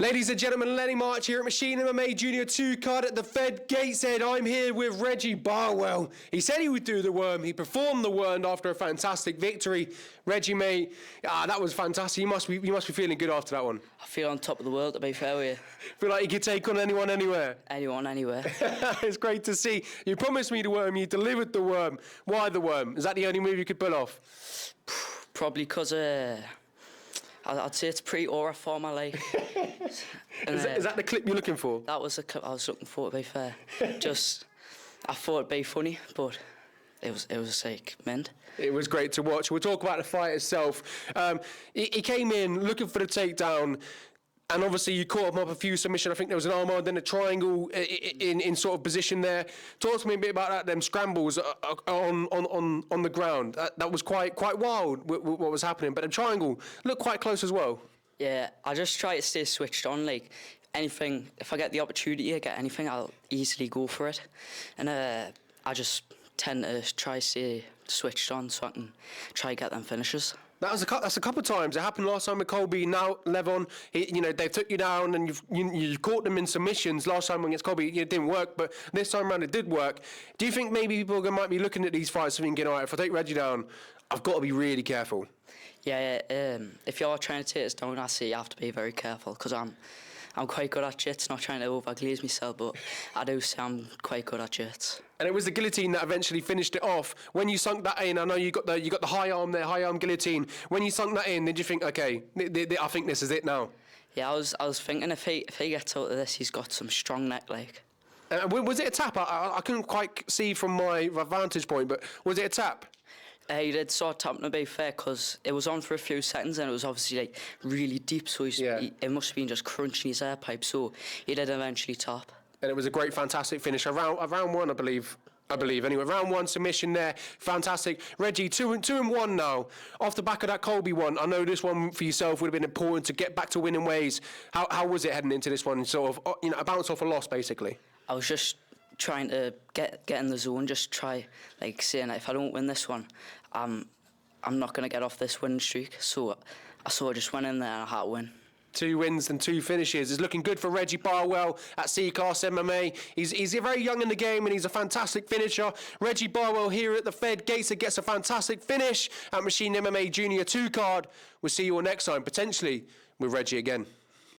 Ladies and gentlemen, Lenny March here at Machine MMA Junior 2 card at the Fed Gateshead. I'm here with Reggie Barwell. He said he would do the worm. He performed the worm after a fantastic victory. Reggie, mate, that was fantastic. You must be feeling good after that one. I feel on top of the world, to be fair with you. Feel like you could take on anyone, anywhere. Anyone, anywhere. It's great to see. You promised me the worm. You delivered the worm. Why the worm? Is that the only move you could pull off? Probably because I'd say it's pretty aura for my life. Is that the clip you're looking for? That was the clip I was looking for, to be fair. I thought it'd be funny, but it was a sick mend. It was great to watch. We'll talk about the fight itself. He came in looking for the takedown, and obviously you caught him up a few submissions. I think there was an arm on, then a triangle in sort of position there. Talk to me a bit about that, them scrambles on the ground. That was quite wild, what was happening. But the triangle looked quite close as well. Yeah, I just try to stay switched on. Like, anything, if I get the opportunity to get anything, I'll easily go for it. And I just tend to try to stay switched on so I can try to get them finishes. That's a couple of times. It happened last time with Colby. Now Levon, they took you down and you caught them in submissions. Last time against Colby, it didn't work, but this time around it did work. Do you think maybe people might be looking at these fights and thinking, all right, if I take Reggie down, I've got to be really careful? Yeah. If you're trying to take us down, I say you have to be very careful because I'm quite good at jits, not trying to overglaze myself, but I do say I'm quite good at jits. And it was the guillotine that eventually finished it off. When you sunk that in, I know you got the high arm there, high arm guillotine. When you sunk that in, did you think, okay, I think this is it now? Yeah, I was thinking if he gets out of this, he's got some strong neck, like. Was it a tap? I couldn't quite see from my vantage point, but was it a tap? He did sort of tap, to be fair, because it was on for a few seconds and it was obviously like really deep, so it must have been just crunching his air pipe, so he did eventually tap. And it was a great, fantastic finish. Round one, I believe. Anyway, round one submission there, fantastic. Reggie, 2-1 now. Off the back of that Colby one, I know this one for yourself would have been important to get back to winning ways. How was it heading into this one? Sort of, a bounce off a loss, basically. I was just trying to get in the zone, just try, like, saying that if I don't win this one, I'm not going to get off this winning streak. So I sort of just went in there and I had to win. 2 wins and 2 finishes. It's looking good for Reggie Barwell at C-Class MMA. He's very young in the game and he's a fantastic finisher. Reggie Barwell here at the Fed Gateshead gets a fantastic finish at Machine MMA Junior 2 card. We'll see you all next time, potentially with Reggie again.